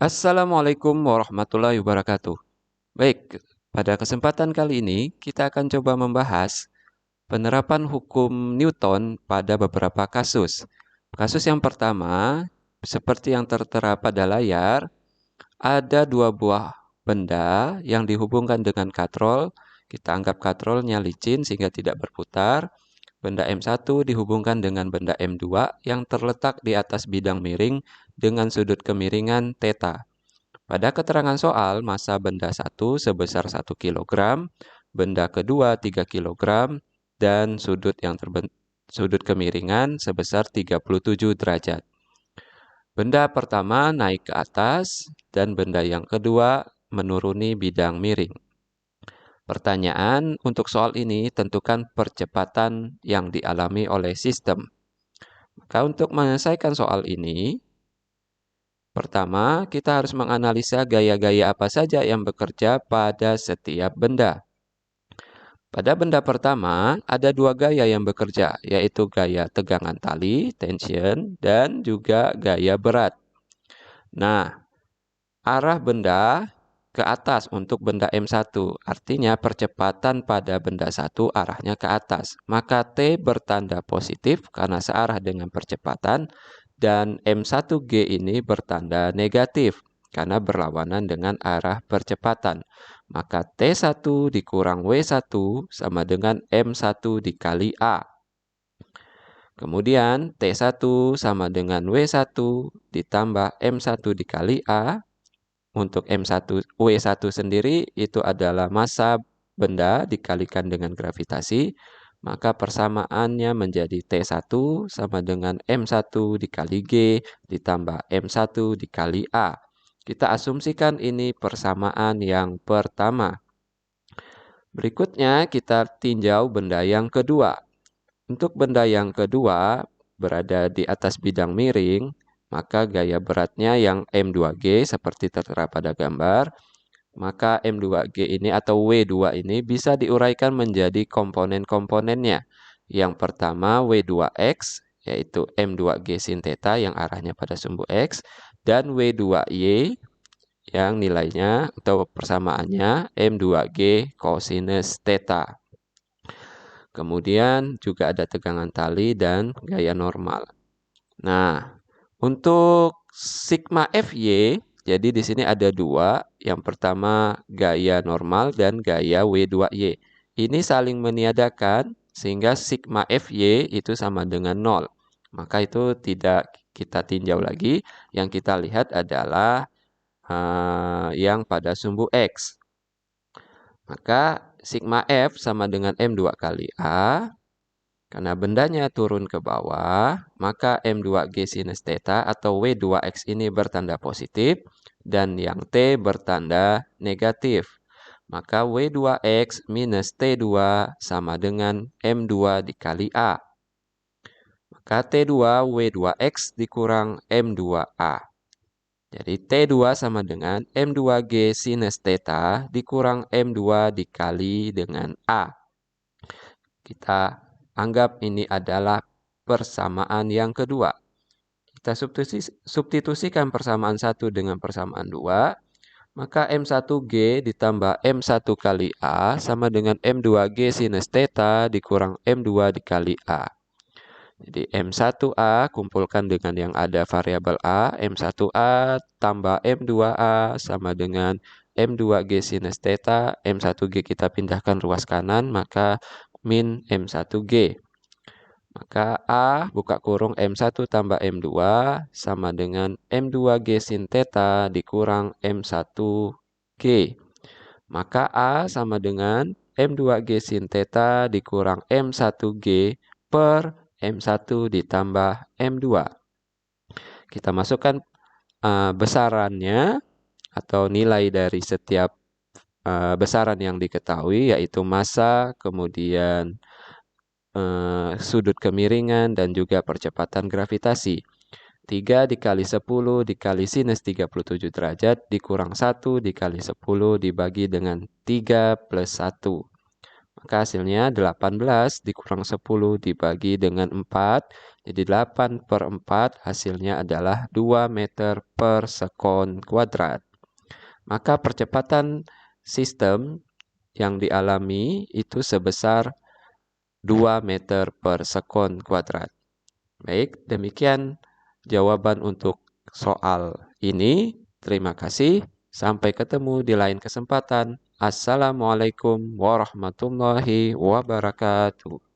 Assalamualaikum warahmatullahi wabarakatuh. Baik, pada kesempatan kali ini kita akan coba membahas penerapan hukum Newton pada beberapa kasus. Kasus yang pertama, seperti yang tertera pada layar, ada dua buah benda yang dihubungkan dengan katrol. Kita anggap katrolnya licin sehingga tidak berputar. Benda M1 dihubungkan dengan benda M2 yang terletak di atas bidang miring dengan sudut kemiringan θ. Pada keterangan soal, massa benda 1 sebesar 1 kg, benda kedua 3 kg, dan sudut kemiringan sebesar 37 derajat. Benda pertama naik ke atas, dan benda yang kedua menuruni bidang miring. Pertanyaan untuk soal ini, tentukan percepatan yang dialami oleh sistem. Maka untuk menyelesaikan soal ini, pertama, kita harus menganalisa gaya-gaya apa saja yang bekerja pada setiap benda. Pada benda pertama, ada dua gaya yang bekerja, yaitu gaya tegangan tali, tension, dan juga gaya berat. Nah, arah benda ke atas untuk benda M1, artinya percepatan pada benda 1 arahnya ke atas. Maka T bertanda positif karena searah dengan percepatan, dan M1G ini bertanda negatif karena berlawanan dengan arah percepatan. Maka T1 dikurang W1 sama dengan M1 dikali A. Kemudian T1 sama dengan W1 ditambah M1 dikali A. Untuk W1 sendiri itu adalah massa benda dikalikan dengan gravitasi, maka persamaannya menjadi T1 sama dengan M1 dikali G ditambah M1 dikali A. Kita asumsikan ini persamaan yang pertama. Berikutnya kita tinjau benda yang kedua. Untuk benda yang kedua berada di atas bidang miring, maka gaya beratnya yang M2G seperti tertera pada gambar, maka M2G ini atau W2 ini bisa diuraikan menjadi komponen-komponennya. Yang pertama W2X, yaitu M2G sin θ yang arahnya pada sumbu X, dan W2Y yang nilainya atau persamaannya M2G cosinus θ. Kemudian juga ada tegangan tali dan gaya normal. Nah, untuk sigma Fy, jadi di sini ada dua. Yang pertama gaya normal dan gaya W2Y. Ini saling meniadakan sehingga sigma Fy itu sama dengan 0. Maka itu tidak kita tinjau lagi. Yang kita lihat adalah yang pada sumbu X. Maka sigma F sama dengan M2 kali A. Karena bendanya turun ke bawah, maka M2G sinus θ atau W2X ini bertanda positif, dan yang T bertanda negatif. Maka W2X minus T2 sama dengan M2 dikali A. Maka T2 W2X dikurang M2A. Jadi T2 sama dengan M2G sinus θ dikurang M2 dikali dengan A. Kita anggap ini adalah persamaan yang kedua. Kita substitusikan persamaan 1 dengan persamaan 2. Maka M1G ditambah M1 kali A sama dengan M2G sinus θ dikurang M2 dikali A. Jadi M1A kumpulkan dengan yang ada variabel A. M1A tambah M2A sama dengan M2G sinus θ. M1G kita pindahkan ruas kanan, maka min M1G. Maka A buka kurung M1 tambah M2 sama dengan M2G sin θ dikurang M1G. Maka A sama dengan M2G sin θ dikurang M1G per M1 ditambah M2. Kita masukkan besarannya atau nilai dari setiap besaran yang diketahui, yaitu massa, kemudian sudut kemiringan, dan juga percepatan gravitasi. 3 dikali 10 dikali sinus 37 derajat dikurang 1 dikali 10 dibagi dengan 3 plus 1. Maka hasilnya 18 dikurang 10 dibagi dengan 4. Jadi 8/4 hasilnya adalah 2 meter per sekon kuadrat. Maka percepatan sistem yang dialami itu sebesar 2 meter per sekon kuadrat. Baik, demikian jawaban untuk soal ini. Terima kasih. Sampai ketemu di lain kesempatan. Assalamualaikum warahmatullahi wabarakatuh.